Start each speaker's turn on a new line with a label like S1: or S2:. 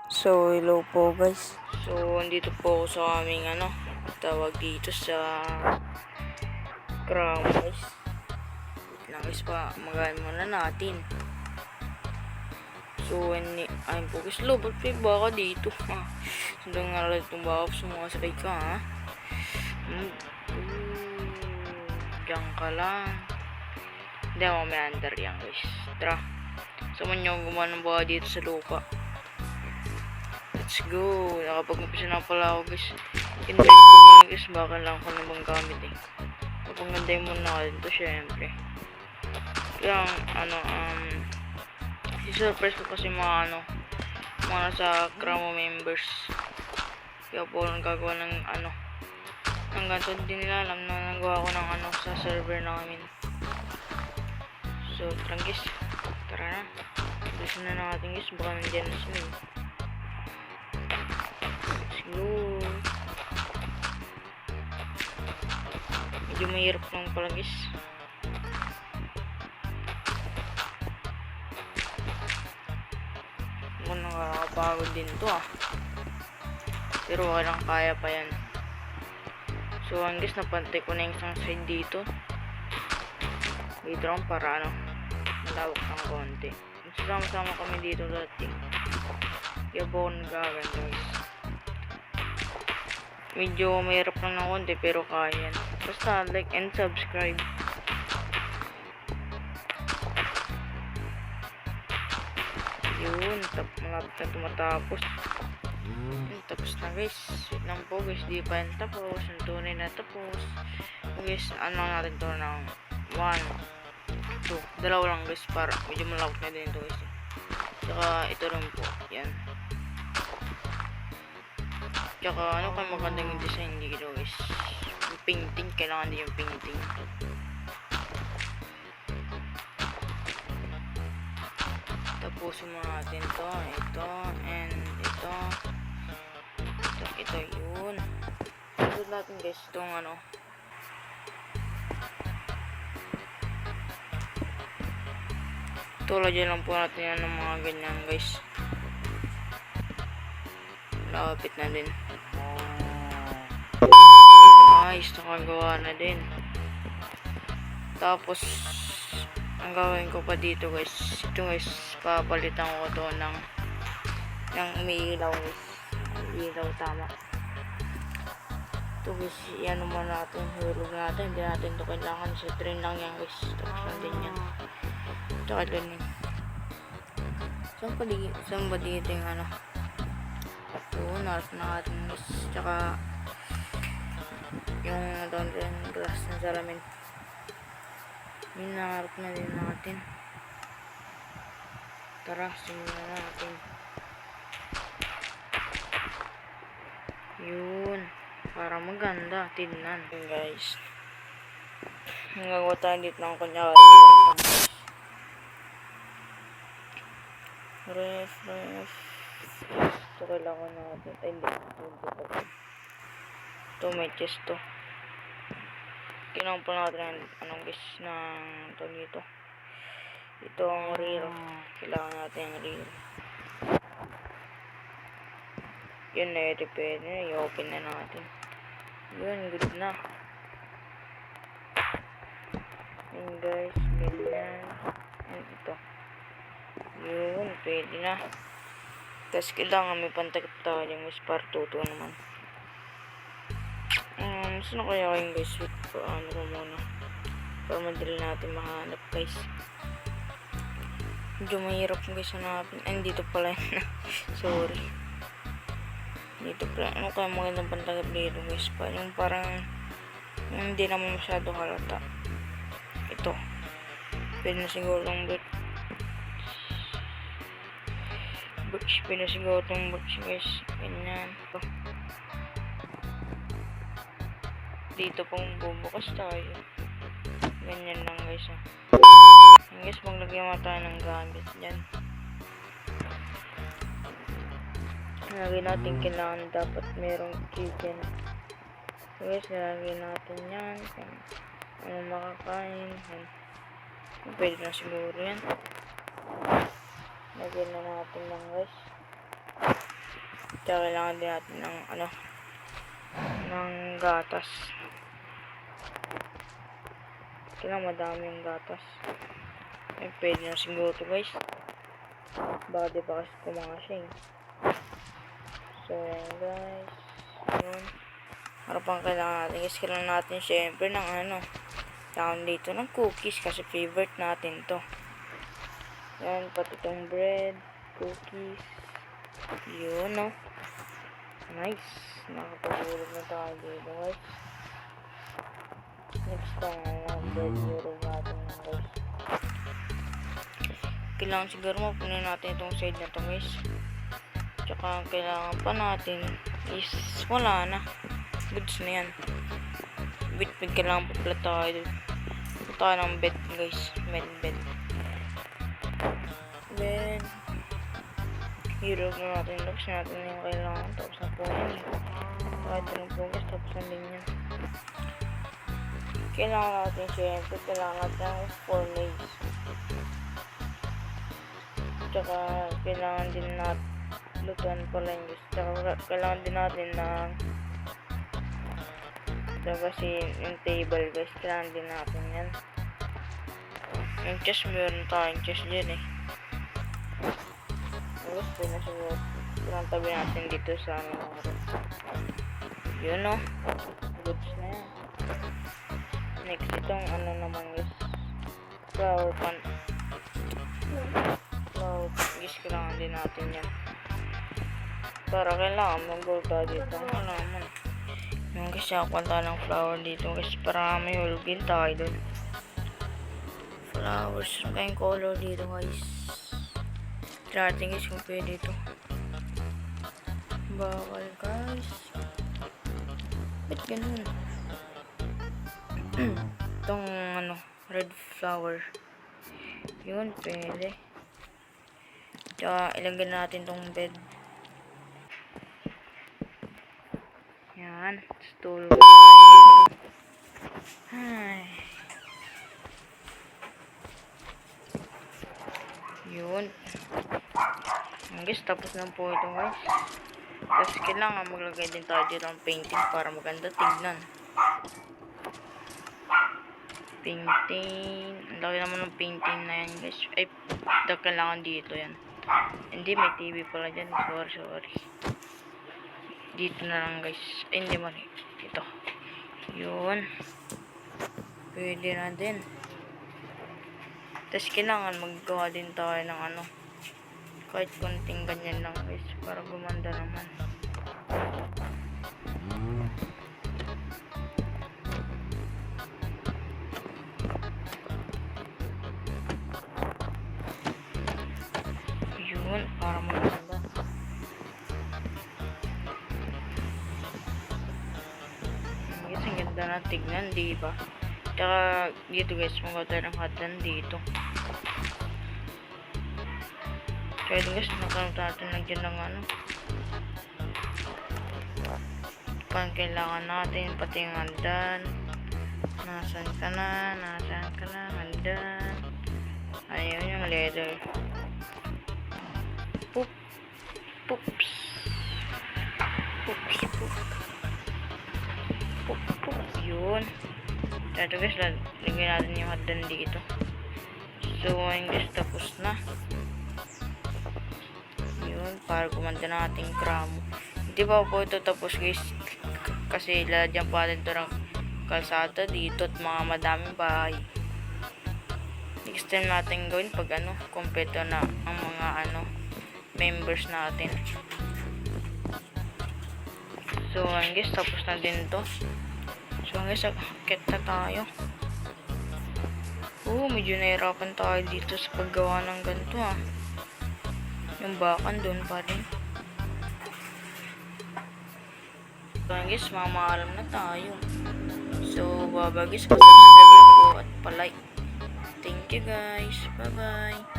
S1: So, hello po guys. So, andito po ako sa aming tawag dito sa crown guys. Wait lang guys pa, magayon muna natin. So, ayun po guys, ba't may baka dito? Sundang nga lang itong baka, sumakasakay ka ha. Diyan ka lang. Hindi ako may under yan guys. Tara, saman nyo gumawa ng baka dito sa lupa. Let's go. Nakapag-umpisa na pala ako guys. Invite ko muna guys. Baka lang ko namang gamit eh. Kapag-ganday muna ako dito syempre. Kaya si-surprise ko kasi mga nasa Cramo members. Kaya po nagagawa ng ng ganito. Hindi nila alam na nagawa ko ng sa server namin. So tara guys. Tara na. Bilisan na natin guys. Baka nandiyan na sila eh. Medyo mahirap lang pala guys. Mukhang nakakapagod din to pero walang kaya pa yan. So ang guys, napantay ko na yung isang side dito. Dito lang para malawak ng konti. Magsama-sama kami dito dati. Kaya po nagaganda guys. Medyo mahirap lang ng konti pero kaya yan. Basta like and subscribe. Yun, malapit na tumatapos. Tapos na guys. Wait lang po guys, di pa yan tapos. Yung tunay na tapos. Guys, natin to ng 1, 2. Dalawa lang guys para medyo malawak na din ito guys. Tsaka ito rin po. Yan. Tsaka kayo magandang yung design dito guys. Yung painting, kailangan din yung painting. Tapusin mo natin to, ito, and ito. Ito yun. Tapos natin guys itong tulad lang po natin yan ng mga ganyan guys. Lapit na din. Nice, nakagawa na din. Tapos ang gawin ko pa dito guys, ito guys, papalitan ko to ng umiilaw guys. Umiilaw tama. Ito guys, yan naman natin, hulog natin, hindi natin ito kailangan, sa train lang yan guys. Tapos lang din yan. Tsaka ganyan. Saan ba dito yung yun, narap na natin guys. Tsaka yung down rin glass na salamin. Yun, nangarap na din natin. Tara, simulan natin. Yun, para maganda tignan. Yun guys, nagagawa tayo dito ng kunyari. Ref. Ito kailangan natin. Ay, hindi. Ito may chest to. Kailangan pa natin guys ng ito dito. Ito ang rear. Kailangan natin ang rear. Yun na ito pwede. I-open na natin. Yun, good na. Yun guys, ganyan. Yun, ito. Yun, pwede na. Tapos kailangan may pantakip tayo yung guys para tuto naman. Saan kaya kayong guys? Wait, ko muna. Para madali natin mahanap guys. Medyo mahirap guys hanapin. Ay, dito pala yun. Sorry. Dito pala. Kaya magandang pantakip dito guys. Yung parang hindi naman masyado halata. Ito. Pwede na siguro yung birch. Pwede na siguro itong birch guys. Ganyan. Ito. Dito pong bubukas tayo. Ganyan lang guys. Guys, maglagay mo tayo ng gamit dyan. Nalagay natin, kailangan dapat merong chicken. Guys, nalagay natin yan. Ano makakain. Pwede na siguro yan. Lagyan na natin lang guys. Kaya kailangan din natin ng ng gatas. Kailangan madami yung gatas. Ay, pwede na siguro to guys. Baka di pa kasi kumakasya eh. So, yan guys. Yun. Ano pang kailangan natin? Guys, kailangan natin syempre ng tawag dito ng cookies kasi favorite natin to. Yan, pati itong bread, cookies. Yun, no? Nice. Nakapagulog na tayo dito, guys. Next time, bread yung natin guys. Kailangan siguro mapunin natin itong side na to, guys. Tsaka kailangan pa natin is wala na. Goods na yan. Bit kailangan pa pala tayo. Tayo ng bed, guys. Bed. Then, hirog na natin. Looks natin yung kailangan. Tapos na po yan. Kahit ng progress. Tapos na din yan. Kailangan natin syempre. Kailangan natin ng fornage. Tsaka, kailangan din natin lutuan pala yung guys. Tsaka, kailangan din natin ng kasi yung table guys. Kailangan din natin yan. Yung chest, meron tayong chest dyan eh. Gusto na siguro. Pinantabi natin dito sa yun o. Goods na yan. Next, itong naman guys. Flower pan. Guys, kailangan din natin yan. Para kailangan mag-gold tayo dito. Kailangan. Yung guys, nakuha ng flower dito guys. Para may hulugin tayo dun. Flowers. Ang kayong color dito guys. Try natin guys kung pwede ito. Bawal guys. Ba't ganun? Itong red flower. Yun, pwede. Tsaka ilagay natin itong bed. Yan. Tulog tayo. Ay. Yun. Guys, tapos na po ito guys. Tapos kailangan maglagay din tayo dito ng painting para maganda tignan. Painting. Ang laki naman ng painting na yan guys. Ay, kailangan dito yan. Hindi, may TV pala dyan. Sorry. Dito na lang guys. Ay, hindi mali. Ito. Yun. Pwede na din. Tapos kailangan maggawa din tayo ng kahit konting ganyan lang guys. Para gumanda naman. Yun. Para maganda. Guys, ang ganda na tignan, diba? Tsaka dito guys, magawa tayo ng hotdog dito. Kaya guys, nakaroon natin lagyan ng pang kailangan natin, pati yung hotdog. Nasaan ka na, hotdog. Ayun yung leather. Poops. Yun. Ito guys, lagyan natin yung hotdog dito. So, ayun guys, tapos na. Yun, para gumanda na ating kramo. Hindi pa po ito tapos guys. Kasi lalagyan pa natin ito ng kalsada dito at mga madaming bahay. Next time natin gawin pag kompleto na ang mga members natin. So, ayun guys, tapos na din ito. So guys, akit na tayo. Medyo nahirapan tayo dito sa paggawa ng ganito Yung bakan doon pa rin. So guys, mamaalam na tayo. So, bye guys, subscribe na po at palike. Thank you guys. Bye bye.